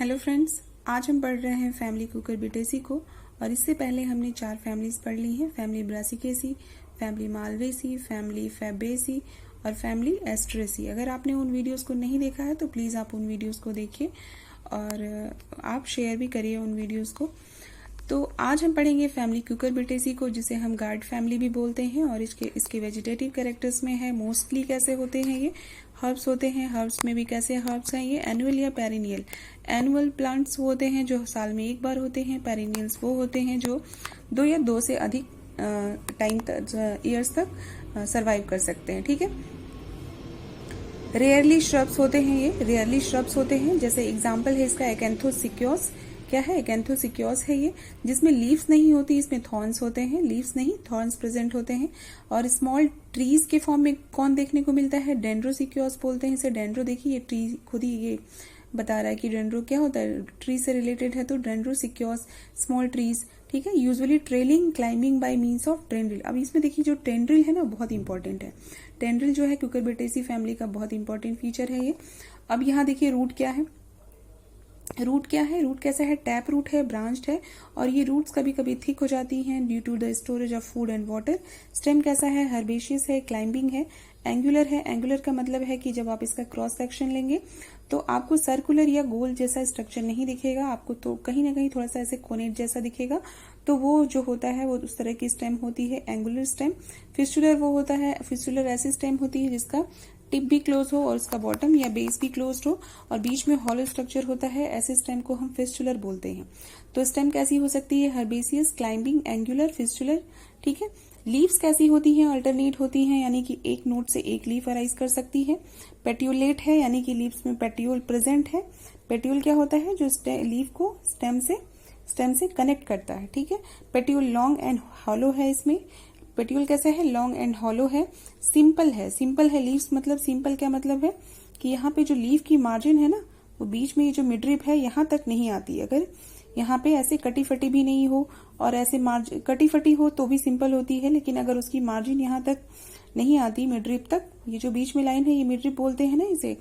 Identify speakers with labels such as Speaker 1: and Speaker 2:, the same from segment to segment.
Speaker 1: Hello friends, आज हम पढ़ रहे हैं फैमिली कुकुरबिटेसी को। और इससे पहले हमने 4 फैमिलीज पढ़ ली हैं, family Brassicaceae, family Malvaceae, family Fabaceae और फैमिली एस्ट्रेसी। अगर आपने उन वीडियोस को नहीं देखा है तो प्लीज़ आप उन वीडियोस को देखिए और आप शेयर भी करिए उन वीडियोस को। तो आज हम पढ़ेंगे फैमिली कुकुरबिटेसी को, जिसे हम गार्ड फैमिली भी बोलते हैं। और इसके वेजिटेटिव कैरेक्टर्स में है मोस्टली कैसे होते हैं ये हर्ब्स होते हैं। हर्ब्स में भी कैसे हर्ब्स हैं ये एनुअल या पेरिनियल। एनुअल प्लांट्स वो होते हैं जो साल में एक बार होते हैं। पेरिनियल्स वो होते हैं जो 2 या 2 से अधिक टाइम ईयर्स तक सरवाइव कर सकते हैं। ठीक है। रेयरली श्रब्स होते हैं, ये रेयरली श्रब्स होते हैं। जैसे एग्जाम्पल है इसका एकेंथोसिक्योस। क्या है? एकेंथोसिक्योस है ये, जिसमें लीव्स नहीं होती, इसमें थॉर्न्स होते हैं। लीव्स नहीं, थॉर्न्स प्रेजेंट होते हैं। और स्मॉल ट्रीज के फॉर्म में कौन देखने को मिलता है? डेंड्रोसिक्योस बोलते हैं इसे। डेंड्रो देखिए, ये ट्री खुद ही ये बता रहा है कि डेंड्रो क्या होता है, ट्री से रिलेटेड है। तो डेंड्रोसिक्योस स्मॉल ट्रीज, ठीक है। Usually trailing climbing bye means of tendril. अब इसमें देखिए जो टेंड्रिल है ना बहुत इंपॉर्टेंट है। टेंड्रिल जो है कुकुरबिटेसी फैमिली का बहुत इंपॉर्टेंट फीचर है ये। अब यहाँ देखिए रूट क्या है। रूट क्या है? रूट कैसा है? टैप रूट है, ब्रांच्ड है। और ये रूट्स कभी कभी थिक हो जाती हैं due to the storage of food and water. Stem कैसा है? हर्बेशियस है, क्लाइंबिंग है, एंगुलर है। एंगुलर का मतलब है कि जब आप इसका क्रॉस सेक्शन लेंगे तो आपको सर्कुलर या गोल जैसा स्ट्रक्चर नहीं दिखेगा, आपको तो कहीं ना कहीं थोड़ा सा ऐसे कोनेट जैसा दिखेगा। तो वो जो होता है वो उस तरह की स्टेम होती है, एंगुलर स्टेम। फिस्टुलर वो होता है, फिस्टुलर ऐसी स्टेम होती है जिसका टिप भी क्लोज हो और उसका बॉटम या बेस भी क्लोज हो और बीच में हॉलो स्ट्रक्चर होता है, ऐसे स्टेम को हम फिस्टुलर बोलते हैं। तो स्टेम कैसी हो सकती है? Herbaceous, climbing, angular, fistular. ठीक है। लीव्स कैसी होती हैं? अल्टरनेट होती हैं, यानी कि एक नोड से एक लीफ अराइज कर सकती है। पेट्यूलेट है, यानी कि लीव्स में पेट्यूल प्रेजेंट है। पेट्यूल क्या होता है? जो लीफ को स्टेम से कनेक्ट करता है। ठीक है। पेट्यूल लॉन्ग एंड हॉलो है इसमें। पेट्यूल कैसा है? लॉन्ग एंड हॉलो है। सिंपल है, सिंपल है लीव्स। मतलब सिंपल क्या मतलब है कि यहाँ पे जो लीफ की मार्जिन है ना, वो बीच में ये जो मिडरिप है यहाँ तक नहीं आती। अगर यहाँ पे ऐसे कटी फटी भी नहीं हो और ऐसे मार्जिन कटी फटी हो तो भी सिंपल होती है, लेकिन अगर उसकी मार्जिन यहाँ तक नहीं आती मिडरिप तक, ये जो बीच में लाइन है ये मिडरिप बोलते हैं ना इसे,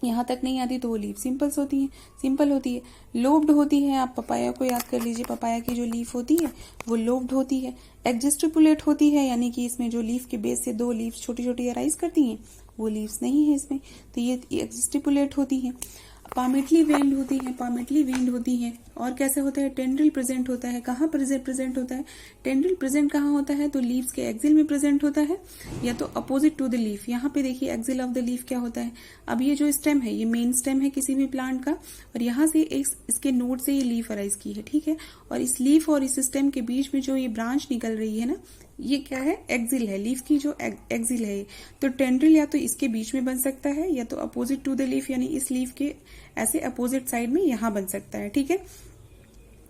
Speaker 1: यहाँ तक नहीं आती तो वो लीफ सिंपल्स होती है, सिंपल होती है। लोब्ड होती है, आप पपाया को याद कर लीजिए, पपाया की जो लीफ होती है वो लोब्ड होती है। एक्जिस्टिपुलेट होती है, यानी कि इसमें जो लीफ के बेस से 2 लीव्स छोटी छोटी अराइज करती हैं, वो लीव्स नहीं है इसमें, तो ये एक्जिस्टिपुलेट होती है। पामेटली वेन्ड होती है, पामेटली वेन्ड होती है। और कैसे होता है? टेंड्रिल प्रेजेंट होता है। कहाँ प्रेजेंट होता है? टेंड्रिल प्रेजेंट कहाँ होता है? तो लीव्स के एक्सिल में प्रेजेंट होता है या तो अपोजिट टू द लीफ। यहाँ पे देखिए एक्सिल ऑफ द लीफ क्या होता है। अब ये जो स्टेम है ये मेन स्टेम है किसी भी प्लांट का, और यहाँ से इसके नोड से ये लीफ अराइज की है। ठीक है। और इस लीफ और इस स्टेम के बीच में जो ये ब्रांच निकल रही है ना, ये क्या है? एक्सिल है, लीफ की जो एक्सिल है। तो टेंड्रिल या तो इसके बीच में बन सकता है या तो अपोजिट टू द लीफ, यानी इस लीफ के ऐसे अपोजिट साइड में यहां बन सकता है। ठीक है।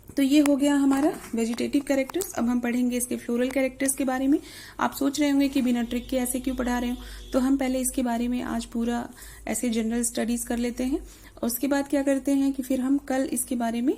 Speaker 1: तो ये हो गया हमारा वेजिटेटिव कैरेक्टर्स। अब हम पढ़ेंगे इसके फ्लोरल कैरेक्टर्स के बारे में। आप सोच रहे होंगे कि बिना ट्रिक के ऐसे क्यों पढ़ा रहे हो, तो हम पहले इसके बारे में आज पूरा ऐसे जनरल स्टडीज कर लेते हैं और उसके बाद क्या करते हैं कि फिर हम कल इसके बारे में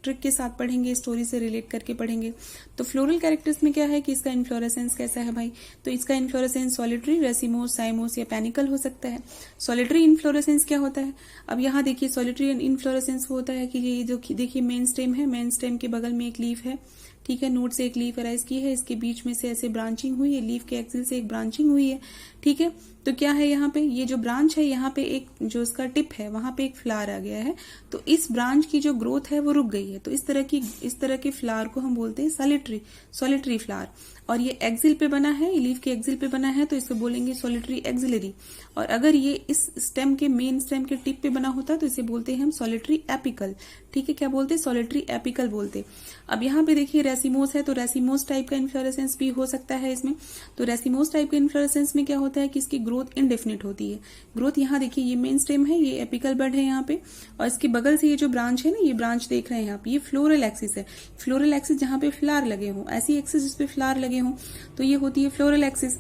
Speaker 1: ट्रिक के साथ पढ़ेंगे, स्टोरी से रिलेट करके पढ़ेंगे। तो फ्लोरल कैरेक्टर्स में क्या है कि इसका इन्फ्लोरेसेंस कैसा है भाई? तो इसका इन्फ्लोरेसेंस सॉलिटरी, रेसिमोस, साइमोस या पैनिकल हो सकता है। सॉलिटरी इन्फ्लोरेसेंस क्या होता है? अब यहाँ देखिए सॉलिटरी इन्फ्लोरेसेंस वो होता है कि ये जो देखिए मेन स्टेम है, मेन स्टेम के बगल में एक लीफ है। ठीक है। नोड से एक लीफ अराइज की है, इसके बीच में से ऐसे ब्रांचिंग हुई है, लीफ के एक्सिल से एक ब्रांचिंग हुई है। ठीक है। तो क्या है यहाँ पे? ये जो ब्रांच है यहाँ पे एक जो इसका टिप है वहां पे एक फ्लावर आ गया है, तो इस ब्रांच की जो ग्रोथ है वो रुक गई है। तो इस तरह के फ्लावर को हम बोलते हैं सॉलिटरी फ्लावर। और ये एक्सिल पे बना है, लीफ के एक्सिल पे बना है, तो इसको बोलेंगे सॉलिटरी एक्सिलरी। और अगर ये इस स्टेम के मेन स्टेम के टिप पे बना होता तो इसे बोलते हैं हम सॉलिटरी एपिकल। ठीक है। क्या बोलते हैं? सॉलिटरी एपिकल बोलते। अब यहाँ पे देखिए रेसिमोस है, तो रेसिमोस टाइप का इन्फ्लोरेसेंस भी हो सकता है इसमें। तो रेसिमोस टाइप के इन्फ्लोरेसेंस में क्या होता है कि इसकी ग्रोथ इनडेफिनिट होती है। ग्रोथ यहाँ देखिए ये मेन स्टेम है, ये एपिकल बड है यहाँ पे, और इसके बगल से ये जो ब्रांच है ना, ये ब्रांच देख रहे हैं आप, ये फ्लोरल एक्सिस है। फ्लोरल एक्सिस जहाँ पे फ्लावर लगे हों, ऐसी एक्सिस जिसपे फ्लावर लगे हों, तो ये होती है फ्लोरल एक्सिस।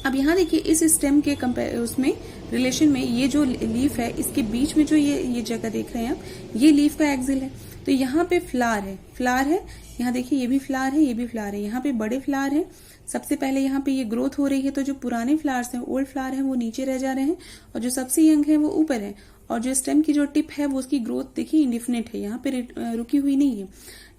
Speaker 1: अब यहाँ देखिए इस स्टेम के उसमें रिलेशन में ये जो लीफ है, इसके बीच में जो ये जगह देख रहे हैं आप, ये लीफ का एक्सिल है। तो यहाँ पे फ्लावर है, यहाँ देखिए ये भी फ्लावर है, ये भी फ्लावर है, यहाँ पे बड़े फ्लावर है। सबसे पहले यहाँ पे ये ग्रोथ हो रही है, तो जो पुराने फ्लावर्स हैं, ओल्ड फ्लावर हैं, वो नीचे रह जा रहे हैं और जो सबसे यंग है वो ऊपर है। और जो स्टेम की जो टिप है वो उसकी ग्रोथ देखिए इंडिफिनिट है, यहाँ पे रुकी हुई नहीं है,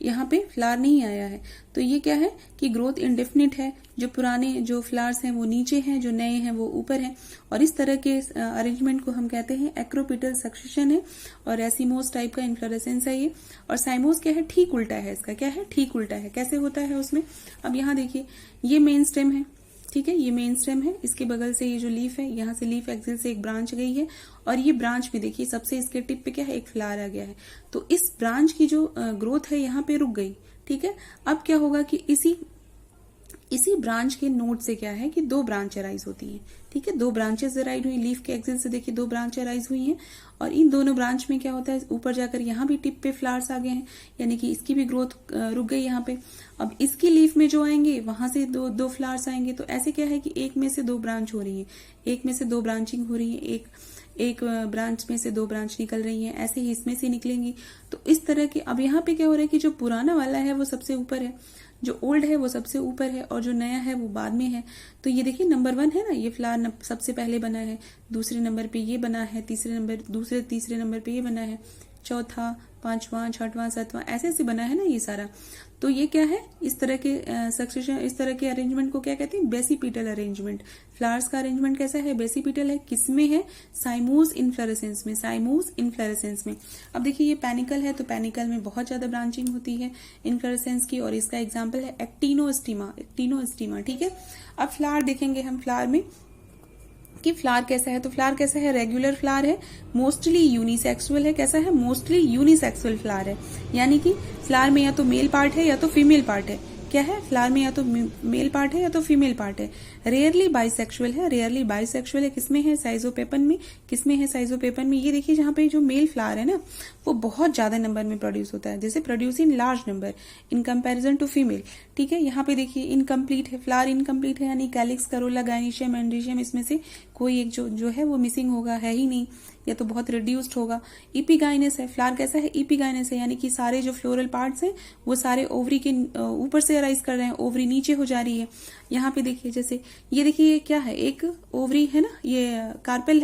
Speaker 1: यहाँ पे फ्लावर नहीं आया है। तो ये क्या है कि ग्रोथ इंडेफिनिट है, जो पुराने जो फ्लावर्स हैं वो नीचे हैं, जो नए हैं वो ऊपर हैं। और इस तरह के अरेंजमेंट को हम कहते हैं एक्रोपिटल सक्सेशन है, और एसिमोस टाइप का इन्फ्लोरेसेंस है ये। और साइमोस क्या है, ठीक उल्टा है इसका, क्या है, ठीक उल्टा है। कैसे होता है उसमें, अब यहाँ देखिए ये मेन स्टेम है, ठीक है, ये मेन स्टेम है, इसके बगल से ये जो लीफ है, यहाँ से लीफ एक्सिल से एक ब्रांच गई है, और ये ब्रांच में देखिए सबसे इसके टिप पे क्या है, एक फ्लावर आ गया है। तो इस ब्रांच की जो ग्रोथ है यहाँ पे रुक गई, ठीक है। अब क्या होगा कि इसी ब्रांच के नोड से क्या है कि दो ब्रांच अराइज होती हैं, ठीक है, दो ब्रांचेस अराइज हुई, लीफ के एक्सिल से देखिए दो ब्रांच अराइज हुई हैं, और इन दोनों ब्रांच में क्या होता है, ऊपर जाकर यहाँ भी टिप पे फ्लावर्स आ गए हैं, यानी कि इसकी भी ग्रोथ रुक गई यहाँ पे। अब इसकी लीफ में जो आएंगे वहां से दो फ्लावर्स आएंगे, तो ऐसे क्या है कि एक में से दो ब्रांच हो रही है, एक में से दो ब्रांचिंग हो रही है, एक ब्रांच में से दो ब्रांच निकल रही है, ऐसे ही इसमें से निकलेंगी। तो इस तरह के, अब यहाँ पे क्या हो रहा है कि जो पुराना वाला है वो सबसे ऊपर है, जो ओल्ड है वो सबसे ऊपर है, और जो नया है वो बाद में है। तो ये देखिए नंबर 1 है ना, ये फ्लावर सबसे पहले बना है, दूसरे नंबर पे ये बना है, तीसरे नंबर पे ये बना है, चौथा, पांचवा, छठवां, सातवां, ऐसे ऐसे बना है ना ये सारा। तो ये क्या है, इस तरह के सक्सेशन, इस तरह के अरेंजमेंट को क्या कहते हैं, बेसिपिटल अरेंजमेंट। फ्लावर्स का अरेंजमेंट कैसा है, बेसिपिटल है, किसमें है, साइमोस इन्फ्लोरेसेंस में, साइमोस इन्फ्लोरेसेंस में। अब देखिए ये पैनिकल है, तो पैनिकल में बहुत ज्यादा ब्रांचिंग होती है इन्फ्लोरेसेंस की, और इसका एग्जाम्पल है एक्टिनोस्टिमा, ठीक है। अब फ्लावर देखेंगे हम, फ्लावर में कि फ्लावर कैसा है, तो फ्लावर कैसा है, रेगुलर फ्लावर है, मोस्टली यूनिसेक्सुअल है, कैसा है, मोस्टली यूनिसेक्सुअल फ्लावर है, यानी कि फ्लावर में या तो मेल पार्ट है या तो फीमेल पार्ट है, क्या है, फ्लावर में या तो मेल पार्ट है या तो फीमेल पार्ट है। रेयरली बाइसेक्सुअल है, किसमें है, साइजोपेपन में, किसमें है, साइजोपेपन में। ये देखिए जहाँ पे जो मेल फ्लावर है ना वो बहुत ज्यादा नंबर में प्रोड्यूस होता है, जैसे produce in large number in comparison to female, ठीक है। यहाँ पे देखिए इनकम्प्लीट है, फ्लावर इनकम्प्लीट है, यानी कैलिक्स, करोला, गायनीशियम, एंड्रीशियम, इसमें से कोई एक जो है वो मिसिंग होगा, है ही नहीं, या तो बहुत रिड्यूस्ड होगा। इपीगाइनस है, फ्लावर कैसा है, इपीगाइनस है, यानी कि सारे जो फ्लोरल पार्ट्स हैं वो सारे ओवरी के ऊपर से अराइज कर रहे हैं, ओवरी नीचे हो जा रही है। यहाँ पे देखिए जैसे ये देखिए ये क्या है, एक ओवरी है ना, ये कार्पेल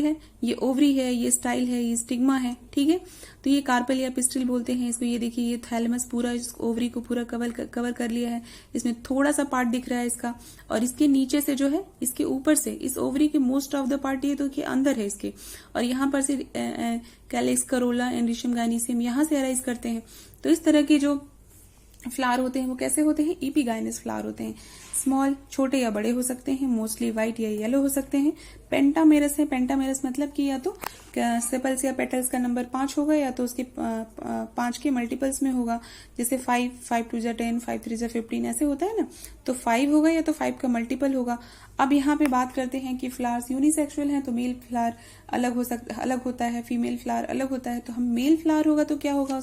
Speaker 1: है, ये ओवरी है, ये स्टाइल है, ये स्टिग्मा है, ठीक है। तो ये कार्पेल या पिस्टिल बोलते हैं इसको। ये देखिए ये थैलेमस पूरा इस ओवरी को पूरा कवर कर लिया है, इसमें थोड़ा सा पार्ट दिख रहा है इसका, और इसके नीचे से जो है, इसके ऊपर से, इस ओवरी के मोस्ट ऑफ द पार्ट ये तो कि अंदर है इसके, और यहाँ पर से कैलिक्स, करोला, एंड्रीशियम, गायनीशियम यहाँ से अराइज करते हैं। तो इस तरह के जो फ्लावर होते हैं वो कैसे होते हैं, इपीगाइनस फ्लावर होते हैं। स्मॉल, छोटे या बड़े हो सकते हैं, मोस्टली व्हाइट या येलो हो सकते हैं। पेंटामेरस है, पेंटामेरस मतलब कि या तो सेपल्स या पेटल्स का नंबर 5 होगा, या तो उसके 5 के मल्टीपल्स में होगा, जैसे 5 2 10, 5 3 15 ऐसे होता है ना, तो 5 होगा या तो 5 का मल्टीपल होगा। अब यहाँ पे बात करते हैं कि फ्लावर्स यूनिसेक्सुअल हैं, तो मेल फ्लावर अलग होता है, फीमेल फ्लावर अलग होता है। तो हम मेल फ्लावर होगा तो क्या होगा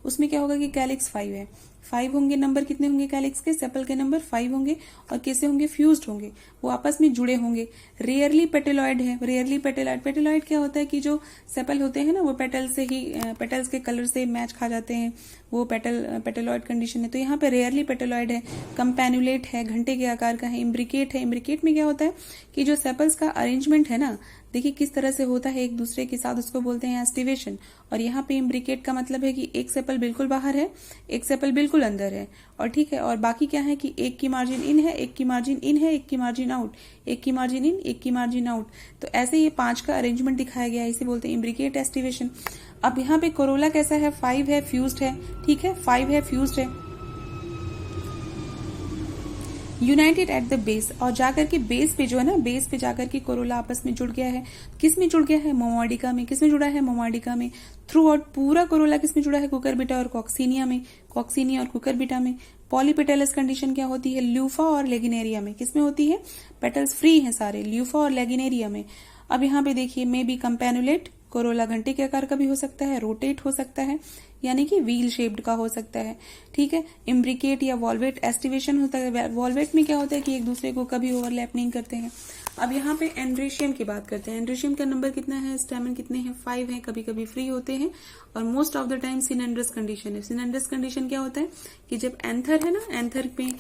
Speaker 1: उसमें क्या होगा कि कैलिक्स 5 है, 5 होंगे, नंबर कितने होंगे कैलिक्स के, सेपल के नंबर 5 होंगे, और कैसे होंगे, फ्यूज्ड होंगे, वो आपस में जुड़े होंगे। रेयरली पेटेलॉइड है, रेयरली पेटेलॉइड क्या होता है कि जो सेपल होते हैं ना वो पेटल्स के कलर से मैच खा जाते हैं, वो पेटेलॉइड कंडीशन है। तो यहाँ पे रेयरली पेटेलॉइड है। कंपैनुलेट है, घंटे के आकार का है। इम्ब्रिकेट है, इम्ब्रिकेट में क्या होता है कि जो सेपल्स का अरेंजमेंट है ना, देखिए किस तरह से होता है एक दूसरे के साथ, उसको बोलते हैं एस्टिवेशन। और यहाँ पे इम्ब्रिकेट का मतलब है कि एक सेपल बिल्कुल बाहर है, एक सेपल बिल्कुल अंदर है, और ठीक है, और बाकी क्या है कि एक की मार्जिन इन है, एक की मार्जिन इन है, एक की मार्जिन आउट, एक की मार्जिन इन, एक की मार्जिन आउट। तो ऐसे ये 5 का अरेंजमेंट दिखाया गया है, इसे बोलते हैं इम्ब्रिकेट एस्टिवेशन। अब यहाँ पे कोरोला कैसा है, 5 है, फ्यूज्ड है, ठीक है, 5 है, फ्यूज्ड है, यूनाइटेड एट द बेस, और जाकर के बेस पे जो है ना, बेस पे जाकर के कोरोला आपस में जुड़ गया है। किस में जुड़ गया है, मोमार्डिका में। किस में जुड़ा है, मोमार्डिका में। थ्रू आउट पूरा कोरोला किस में जुड़ा है, कुकरबिटा और कॉक्सीनिया में, कॉक्सीनिया और कुकरबिटा में। पॉलीपेटलस कंडीशन क्या होती है, ल्यूफा और लेगिनेरिया में। किसमें होती है, पेटल्स फ्री हैं सारे, ल्यूफा और लेगिनेरिया में। अब यहाँ पे देखिए, मे बी कंपैनुलेट, कोरोला घंटे के आकार का भी हो सकता है, रोटेट हो सकता है, यानी कि व्हील शेप्ड का हो सकता है, ठीक है। इम्ब्रिकेट या वॉल्वेट एस्टिवेशन होता है। वॉल्वेट में क्या होता है कि एक दूसरे को कभी ओवरलैप नहीं करते हैं। अब यहाँ पे एंड्रेशियम की बात करते हैं। एंड्रेशियम का नंबर कितना है, स्टेमन कितने हैं, 5 हैं, कभी कभी फ्री होते हैं, और most of the time synandrous condition है। सिनेंड्रस कंडीशन क्या होता है कि जब एंथर है ना, एंथर में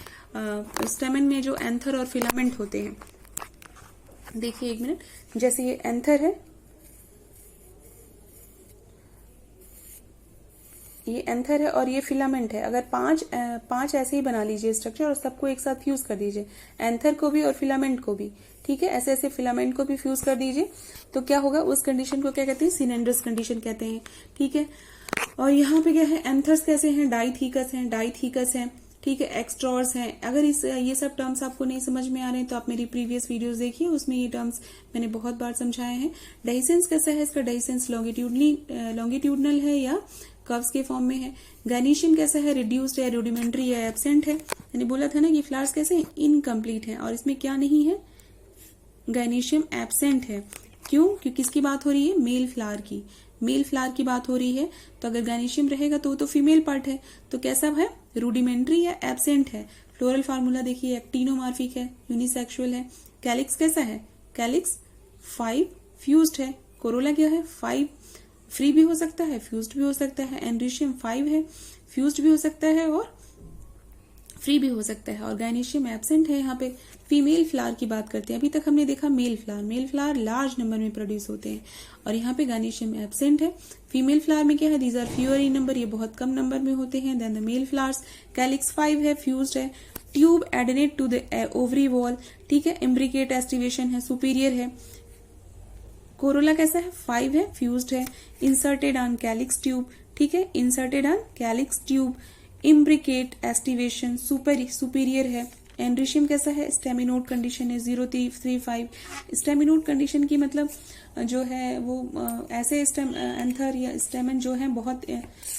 Speaker 1: स्टेमन में जो एंथर और फिलामेंट होते हैं, देखिए एक मिनट, जैसे ये एंथर है, ये एंथर है और ये फिलामेंट है। अगर पांच ऐसे ही बना लीजिए स्ट्रक्चर और सबको एक साथ फ्यूज कर दीजिए, एंथर को भी और फिलामेंट को भी, ठीक है, ऐसे ऐसे फिलामेंट को भी फ्यूज कर दीजिए, तो क्या होगा, उस कंडीशन को क्या कहते हैं, सिनेंडरस कंडीशन कहते हैं, ठीक है। और यहाँ पे क्या है, एंथर्स कैसे हैं, डाइथीकस हैं, ठीक है, एक्स्ट्रॉर्स हैं। अगर ये सब टर्म्स आपको नहीं समझ में आ रहे हैं तो आप मेरी प्रीवियस वीडियोस देखिए, उसमें ये टर्म्स मैंने बहुत बार समझाए हैं। डेहिसेंस कैसा है, इसका डेहिसेंस लॉन्गिट्यूडनल है या कर्व्स के फॉर्म में है। गैनीशियम कैसा है, रिड्यूस्ड है, रूडिमेंट्री या एब्सेंट है। मैंने बोला था ना कि फ्लावर्स कैसे हैं, इनकम्प्लीट है, और इसमें क्या नहीं है, गैनीशियम एब्सेंट है। क्यों, क्योंकि किसकी बात हो रही है, मेल फ्लावर की, मेल फ्लावर की बात हो रही है। तो अगर गैनीशियम रहेगा तो वो तो फीमेल पार्ट है, तो कैसा है, रूडिमेंट्री या एब्सेंट है। फ्लोरल फार्मूला देखिए, एक्टिनोमार्फिक है, यूनिसेक्सुअल है। कैलिक्स कैसा है, कैलिक्स 5 फ्यूज्ड है। कोरोला क्या है, 5 फ्री भी हो सकता है, फ्यूज्ड भी हो सकता है। एंड्रीशियम 5 है, फ्यूज्ड भी हो सकता है और फ्री भी हो सकता है। और गायनीशियम एब्सेंट है। यहाँ पे फीमेल फ्लावर की बात करते हैं, अभी तक हमने देखा मेल फ्लावर लार्ज नंबर में प्रोड्यूस होते हैं, और यहाँ पे गायनीशियम एब्सेंट है। फीमेल फ्लावर में क्या है, these are fewer in number, ये बहुत कम नंबर में होते हैं than the male flowers. Calyx 5 है, फ्यूज्ड है। Tube adnate to the ovary wall, ठीक है, इम्ब्रिकेट एस्टिवेशन है, सुपीरियर है। कोरोला कैसा है, 5 है, फ्यूज्ड है। इंसर्टेड ऑन कैलिक्स ट्यूब, ठीक है, inserted on calyx tube. Imbricate aestivation superior है। एंड्रीशियम कैसा है, स्टेमिनोड कंडीशन है, 0-3-5। स्टेमिनोड कंडीशन की मतलब जो है वो ऐसे एंथर या स्टेमन जो है बहुत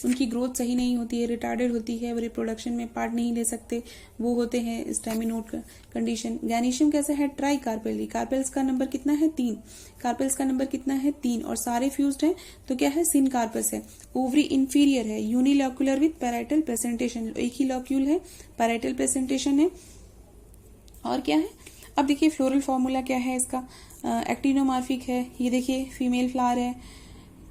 Speaker 1: उनकी ग्रोथ सही नहीं होती है, रिटार्डेड होती है, वो रिप्रोडक्शन में पार्ट नहीं ले सकते, वो होते हैं स्टेमिनोड कंडीशन। गैनीशियम कैसा है, ट्राई कार्पेली, कार्पेल्स का नंबर कितना है, 3, कार्पेल्स का नंबर कितना है, 3, और सारे फ्यूज्ड हैं, तो क्या है, सिन कार्पस है। ओवरी इंफीरियर है, यूनिलॉक्यूलर विथ पैराइटल प्रेजेंटेशन, एक ही लॉक्यूल है, पैराइटल प्रेजेंटेशन है। और क्या है, अब देखिए फ्लोरल फॉर्मूला क्या है इसका, एक्टिनोमार्फिक है, ये देखिए फीमेल फ्लावर है।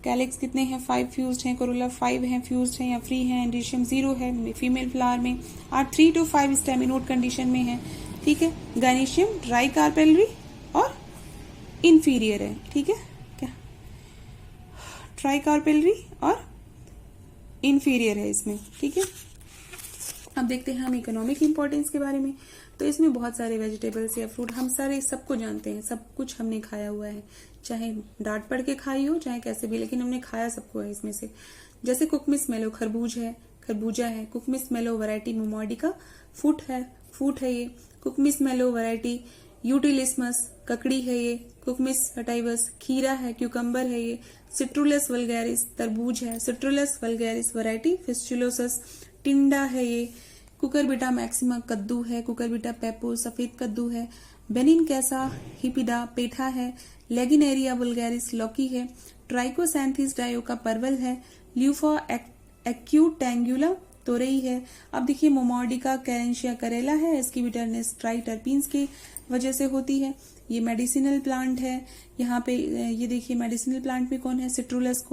Speaker 1: कैलिक्स कितने हैं, 5 फ्यूज्ड हैं। कोरोला 5 हैं, फ्यूज्ड हैं या फ्री हैं। एंड्रीशियम 0 है फीमेल फ्लावर में, और 3-5 स्टेमिनोड कंडीशन में है, ठीक है। गायनीशियम ट्राई कार्पेलरी और इंफीरियर है, ठीक है, क्या ट्राई कार्पेलरी और इंफीरियर है इसमें, ठीक है। अब देखते हैं हम इकोनॉमिक इंपॉर्टेंस के बारे में। तो इसमें बहुत सारे वेजिटेबल्स या फ्रूट, हम सारे सबको जानते हैं, सब कुछ हमने खाया हुआ है, चाहे डांट पढ़ के खाई हो चाहे कैसे भी, लेकिन हमने खाया सबको है इसमें से। जैसे कुकमिस मेलो, खरबूजा है। कुकमिस मेलो वैरायटी मोमोर्डिका फूट है ये। कुकमिस मेलो वैरायटी यूटिलिस्मस, ककड़ी है ये। कुकमिस सटाइवस, खीरा है। क्यूकम्बर है ये। सिट्रुलस वल्गैरिस, तरबूज है। सिट्रुलस वल्गैरिस वैरायटी फिस्टुलोसस, टिंडा है ये। कुकरबिटा मैक्सिमा, कद्दू है। कुकरबिटा पेपो, सफेद कद्दू है। बेनिन कैसा, हिपिडा, पेठा है। लेगिनेरिया वल्गैरिस, लौकी है। ट्राइकोसैंथिस डायोका, परवल है। ल्यूफा एक्यूटेंगुला, तोरई है। अब देखिए मोमोर्डिका कैरेंशिया, करेला है। इसकी बिटरनेस ट्राइटर्पीन्स की वजह से होती है। ये मेडिसिनल प्लांट है। यहाँ पे ये देखिए मेडिसिनल प्लांट में कौन है, सिट्रुलस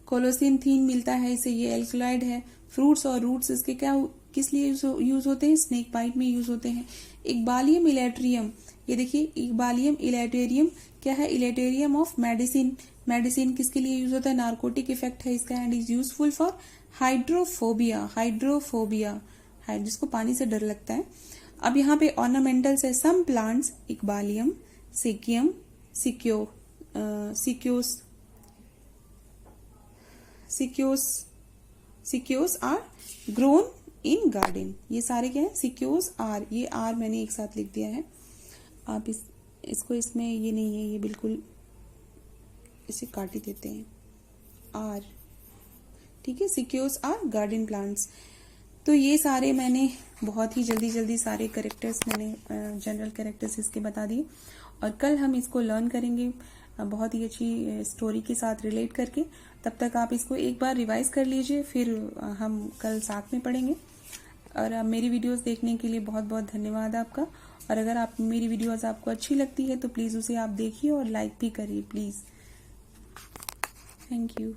Speaker 1: कोलोसिंथीन मिलता है इसे, ये एल्कलॉइड है। फ्रूट्स और रूट्स इसके क्या किस लिए यूज होते हैं, स्नेक बाइट में यूज होते हैं। इक्बालियम इलेट्रियम, ये देखिए इक्बालियम इलेटेरियम क्या है, इलेटेरियम ऑफ मेडिसिन किसके लिए यूज होता है, नार्कोटिक इफेक्ट है इसका, and is useful for hydrophobia, जिसको पानी से डर लगता है। अब यहाँ पे ऑर्नामेंटल्स है, सम प्लांट्स, इक्बालियम, सिकियम, सिक्योस आर ग्रोन इन गार्डन। ये सारे क्या है, सिक्योस आर, ये आर मैंने एक साथ लिख दिया है, आप इसको इसमें ये नहीं है, ये बिल्कुल इसे काट ही देते हैं, आर, ठीक है। सिक्योस आर गार्डन प्लांट्स। तो ये सारे मैंने बहुत ही जल्दी सारे कैरेक्टर्स मैंने जनरल कैरेक्टर्स इसके बता दिए, और कल हम इसको लर्न करेंगे बहुत ही अच्छी स्टोरी के साथ रिलेट करके। तब तक आप इसको एक बार रिवाइज कर लीजिए, फिर हम कल साथ में पढ़ेंगे। और मेरी वीडियोस देखने के लिए बहुत बहुत धन्यवाद आपका। और अगर आप मेरी वीडियोस आपको अच्छी लगती है तो प्लीज उसे आप देखिए और लाइक भी करिए प्लीज। Thank you.